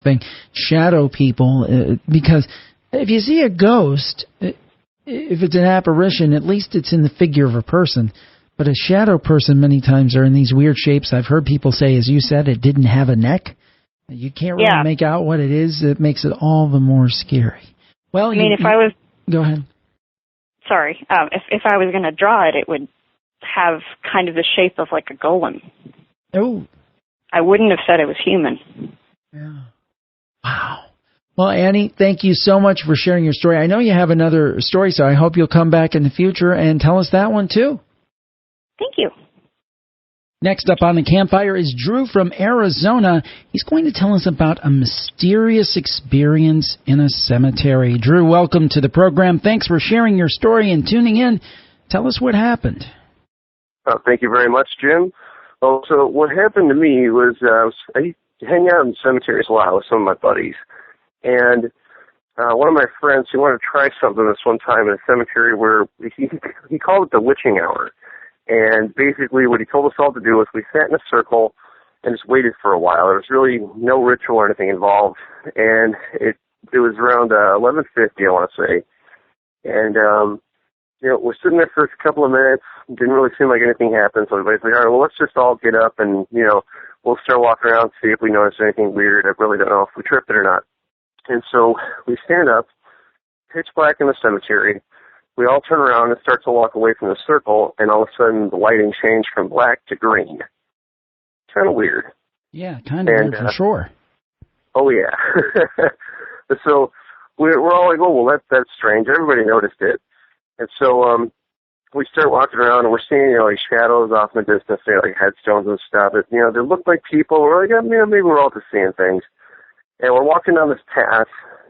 thing, shadow people, because if you see a ghost, if it's an apparition, at least it's in the figure of a person. But a shadow person many times are in these weird shapes. I've heard people say, as you said, it didn't have a neck. You can't really make out what it is. It makes it all the more scary. Well, if I was... Go ahead. Sorry. If I was going to draw it, it would have kind of the shape of like a golem. Oh. I wouldn't have said it was human. Yeah. Wow. Well, Annie, thank you so much for sharing your story. I know you have another story, so I hope you'll come back in the future and tell us that one too. Thank you. Next up on the campfire is Drew from Arizona. He's going to tell us about a mysterious experience in a cemetery. Drew, welcome to the program. Thanks for sharing your story and tuning in. Tell us what happened. Thank you very much, Jim. Well, so what happened to me was I hang out in cemeteries a lot with some of my buddies. And one of my friends, he wanted to try something this one time in a cemetery where he called it the witching hour. And basically what he told us all to do was we sat in a circle and just waited for a while. There was really no ritual or anything involved. And it was around 11:50, I want to say. And, we're sitting there for a couple of minutes. Didn't really seem like anything happened. So everybody's like, all right, well, let's just all get up and, we'll start walking around, see if we notice anything weird. I really don't know if we tripped it or not. And so we stand up, pitch black in the cemetery. We all turn around and start to walk away from the circle, and all of a sudden the lighting changed from black to green. Kind of weird. Yeah, kind of weird for sure. Oh, yeah. So we're all like, oh, well, that's strange. Everybody noticed it. And so we start walking around, and we're seeing, like shadows off in the distance, like headstones and stuff. They look like people. We're like, maybe we're all just seeing things. And we're walking down this path,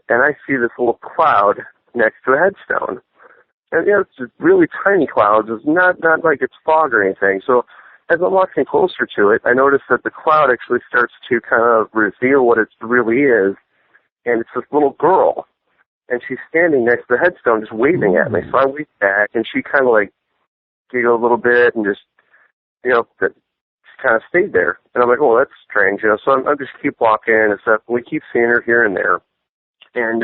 and I see this little cloud next to a headstone. And, it's just really tiny clouds. It's not like it's fog or anything. So as I'm walking closer to it, I notice that the cloud actually starts to kind of reveal what it really is. And it's this little girl. And she's standing next to the headstone just waving at me. So I wave back, and she kind of like giggled a little bit and just, kind of stayed there. And I'm like, oh, that's strange. So I just keep walking and stuff. We keep seeing her here and there. And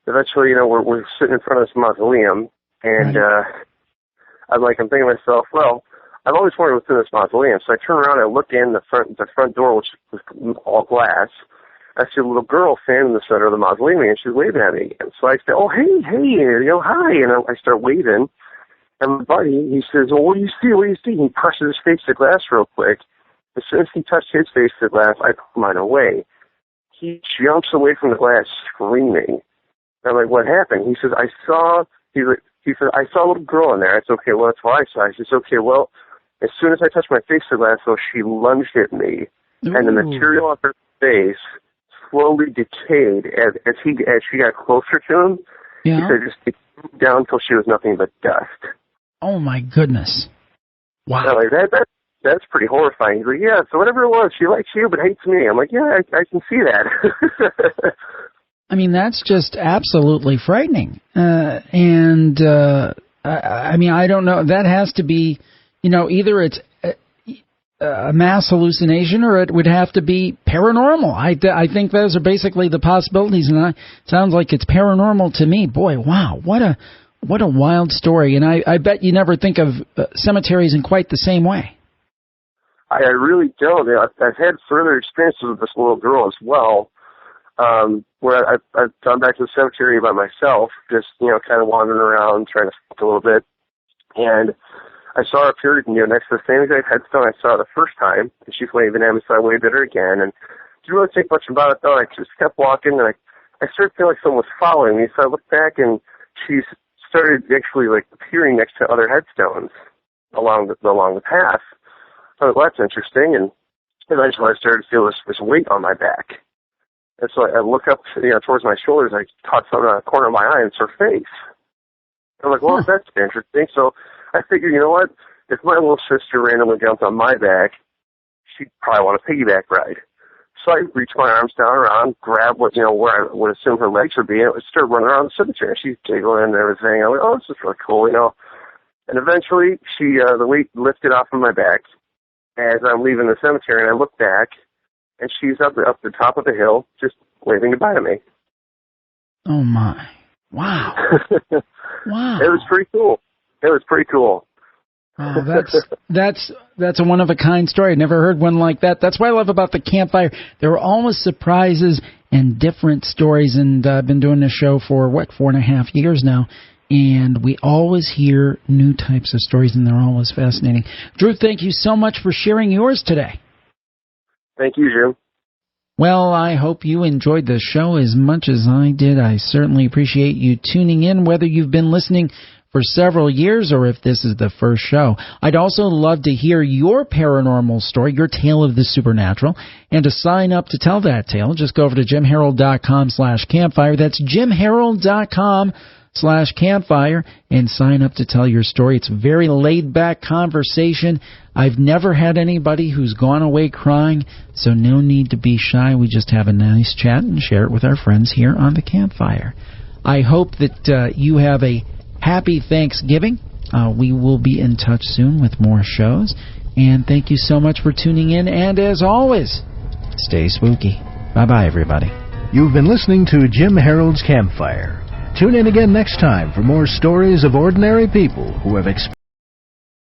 eventually, we're sitting in front of this mausoleum. And I'm thinking to myself, well, I've always wanted what's in this mausoleum. So I turn around and I look in the front door, which was all glass. I see a little girl standing in the center of the mausoleum, and she's waving at me again. So I say, oh, hey, hi. And I start waving. And my buddy, he says, well, what do you see? What do you see? He presses his face to the glass real quick. As soon as he touched his face to the glass, I put mine away. He jumps away from the glass screaming. And I'm like, what happened? He says, I saw a little girl in there. I said, okay, well, that's what I saw. He says, okay, well, as soon as I touched my face to the glass, though, she lunged at me. Ooh. And the material on her face slowly decayed as she got closer to him. Yeah. He said just decayed down until she was nothing but dust. Oh, my goodness. Wow. So, that's pretty horrifying. He's like, yeah, so whatever it was, she likes you but hates me. I'm like, yeah, I can see that. I mean, that's just absolutely frightening. I don't know. That has to be, either it's a mass hallucination or it would have to be paranormal. I think those are basically the possibilities, and it sounds like it's paranormal to me. Boy, wow, what a wild story. And I bet you never think of cemeteries in quite the same way. I really don't. I've had further experiences with this little girl as well, where I've gone back to the cemetery by myself, just, kind of wandering around, trying to think a little bit. And I saw her appear, next to the same exact headstone I saw the first time, and she's waving at me, so I waved at her again. And didn't really think much about it, though. I just kept walking, and I started feeling like someone was following me, so I looked back, and she started actually, appearing next to other headstones along the path. I thought, well, that's interesting, and eventually I started to feel this weight on my back. And so I look up, towards my shoulders, I caught something on the corner of my eye, and it's her face. I'm like, well, that's interesting. So I figured, you know what? If my little sister randomly jumped on my back, she'd probably want a piggyback ride. So I reached my arms down around, grabbed where I would assume her legs would be, and started running around the cemetery. She's giggling and everything. I'm like, oh, this is really cool, And eventually, the weight lifted off of my back as I'm leaving the cemetery, and I looked back, and she's up the top of the hill, just waving goodbye to me. Oh my! Wow! Wow! It was pretty cool. Oh, that's a one of a kind story. I never heard one like that. That's what I love about the campfire. There are always surprises and different stories, and I've been doing this show for 4.5 years now, and we always hear new types of stories, and they're always fascinating. Drew, thank you so much for sharing yours today. Thank you, Jim. Well, I hope you enjoyed the show as much as I did. I certainly appreciate you tuning in, whether you've been listening for several years or if this is the first show. I'd also love to hear your paranormal story, your tale of the supernatural. And to sign up to tell that tale, just go over to jimharold.com/campfire. That's jimharold.com/campfire and sign up to tell your story. It's a very laid-back conversation. I've never had anybody who's gone away crying, so no need to be shy. We just have a nice chat and share it with our friends here on the campfire. I hope that you have a happy Thanksgiving. We will be in touch soon with more shows. And thank you so much for tuning in. And as always, stay spooky. Bye-bye, everybody. You've been listening to Jim Harold's Campfire. Tune in again next time for more stories of ordinary people who have experienced